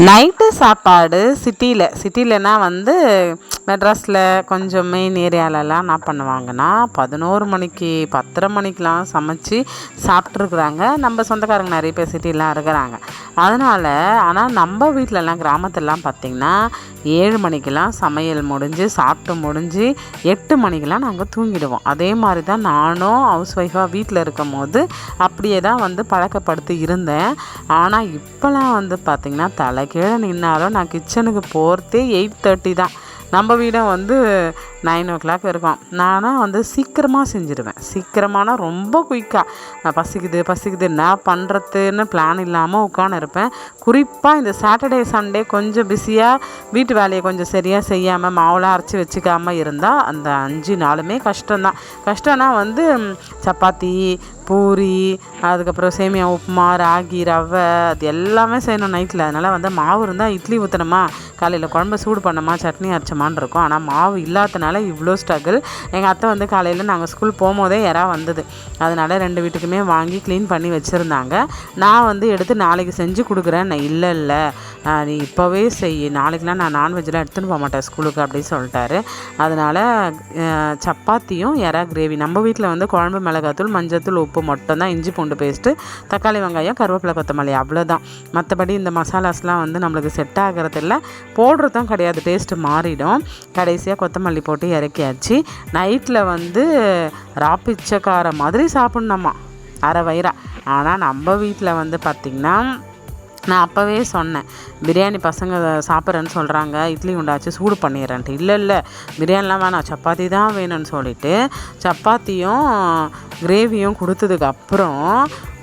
Night சாப்பாடு சிட்டிலனா வந்து மெட்ராஸில் கொஞ்சம் மெயின் ஏரியாலலாம் என்ன பண்ணுவாங்கன்னா 11 மணிக்கு 10:30 மணிக்கெலாம் சமைச்சி சாப்பிட்ருக்குறாங்க. நம்ம சொந்தக்காரங்க நிறைய பேர் சிட்டிலாம் இருக்கிறாங்க. அதனால் ஆனால் நம்ம வீட்டிலலாம் கிராமத்துலலாம் பார்த்திங்கன்னா 7 மணிக்கெலாம் சமையல் முடிஞ்சு சாப்பிட்டு முடிஞ்சு 8 மணிக்கெலாம் நாங்கள் தூங்கிடுவோம். அதே மாதிரி தான் நானும் ஹவுஸ் ஒய்ஃபாக வீட்டில் இருக்கும் போது அப்படியே தான் வந்து பழக்கப்படுத்தி இருந்தேன். ஆனால் இப்போலாம் வந்து பார்த்திங்கன்னா தலைகீழ நின்னாலும் நான் கிச்சனுக்கு போகிறதே 8:30 தான். நம்ம வீடும் வந்து 9 o'clock இருக்கும். நானும் வந்து சீக்கிரமாக செஞ்சுடுவேன். சீக்கிரமானால் ரொம்ப குயிக்காக பசிக்குது என்ன பண்ணுறதுன்னு பிளான் இல்லாமல் உட்காந்துருப்பேன். குறிப்பாக இந்த சாட்டர்டே சண்டே கொஞ்சம் பிஸியாக வீட்டு வேலையை கொஞ்சம் சரியாக செய்யாமல் மாவுலாம் அரைச்சி வச்சுக்காமல் இருந்தால் அந்த 5 நாளுமே கஷ்டம்னா வந்து சப்பாத்தி, பூரி, அதுக்கப்புறம் சேமியா உப்புமா, ராகி, ரவை அது எல்லாமே செய்யணும் நைட்டில். அதனால் வந்து மாவு இருந்தால் இட்லி ஊற்றினோமா, காலையில் குழம்பு சூடு பண்ணோமா, சட்னி அரைச்சோமான்னு இருக்கும். ஆனால் மாவு இல்லாதனால இவ்வளோ ஸ்ட்ரகிள். எங்கள் அத்தை வந்து காலையில் நாங்கள் ஸ்கூல் போகும்போதே யாராவது வந்தது, அதனால் 2 வீட்டுக்குமே வாங்கி க்ளீன் பண்ணி வச்சுருந்தாங்க. நான் வந்து எடுத்து நாளைக்கு செஞ்சு கொடுக்குறேன். நான் இல்லை நீ இப்போவே செய், நாளைக்கெலாம் நான் நான்வெஜ்லாம் எடுத்துன்னு போக மாட்டேன் ஸ்கூலுக்கு அப்படின்னு சொல்லிட்டாரு. அதனால் சப்பாத்தியும் எறா கிரேவி. நம்ம வீட்டில் வந்து குழம்பு மிளகாத்தூள், மஞ்சத்தூள், உப்பு மட்டும்தான், இஞ்சி பூண்டு பேஸ்ட்டு, தக்காளி வெங்காயம், கருவேப்பிலை, கொத்தமல்லி அவ்வளோதான். மற்றபடி இந்த மசாலாஸ்லாம் வந்து நம்மளுக்கு செட் ஆகிறதில்ல, போடுறதும் கிடையாது, டேஸ்ட்டு மாறிடும். கடைசியாக கொத்தமல்லி போட்டு இறக்கியாச்சு. நைட்டில் வந்து ராப்பிச்சக்கார மாதிரி சாப்பிட்ணுமா அரை வயிறா. ஆனால் நம்ம வீட்டில் வந்து பார்த்திங்கன்னா நான் அப்போவே சொன்னேன், பிரியாணி பசங்க சாப்பிட்றேன்னு சொல்கிறாங்க, இட்லி உண்டாச்சு சூடு பண்ணிடுறேன்ட்டு. இல்லை பிரியாணிலாம் வேணாம், சப்பாத்தி தான் வேணும்னு சொல்லிவிட்டு சப்பாத்தியும் கிரேவியும் கொடுத்ததுக்கு அப்புறம்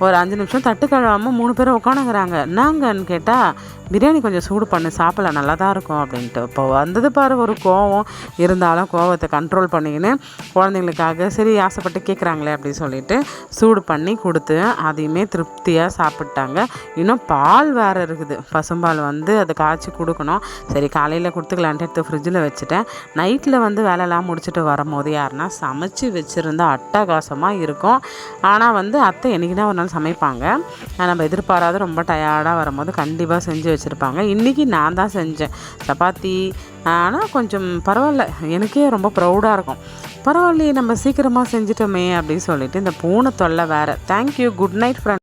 ஒரு 5 நிமிஷம் தட்டு கழுவாமல் 3 பேரும் உட்காந்துக்கிறாங்க. என்னங்கன்னு கேட்டால், பிரியாணி கொஞ்சம் சூடு பண்ணி சாப்பிடலாம், நல்லா தான் இருக்கும் அப்படின்ட்டு. இப்போ வந்தது பாரு ஒரு கோவம். இருந்தாலும் கோவத்தை கண்ட்ரோல் பண்ணிக்கின்னு குழந்தைங்களுக்காக சரி ஆசைப்பட்டு கேட்குறாங்களே அப்படின்னு சொல்லிட்டு சூடு பண்ணி கொடுத்து அதையுமே திருப்தியாக சாப்பிட்டாங்க. இன்னும் பால் வேறு இருக்குது, பசும்பால் வந்து அதை காய்ச்சி கொடுக்கணும். சரி காலையில் கொடுத்துக்கலான்ட்டு எடுத்து ஃப்ரிட்ஜில் வச்சுட்டேன். நைட்டில் வந்து வேலையெல்லாம் முடிச்சுட்டு வரும்போது யாருன்னா சமைச்சு வச்சுருந்தா அட்டகாசமாக இருக்கும். ஆனால் வந்து அத்தை என்றைக்குனா ஒரு நாள் சமைப்பாங்க. நம்ம எதிர்பாராத ரொம்ப டயர்டாக வரும்போது கண்டிப்பாக செஞ்சு வச்சுருப்பாங்க. இன்றைக்கி நான் தான் செஞ்சேன் சப்பாத்தி. ஆனால் கொஞ்சம் பரவாயில்ல, எனக்கே ரொம்ப ப்ரௌடாக இருக்கும். பரவாயில்லையே நம்ம சீக்கிரமாக செஞ்சிட்டோமே அப்படின்னு சொல்லிட்டு இந்த பூனை தொல்லை வேறு. Thank you, good night friend.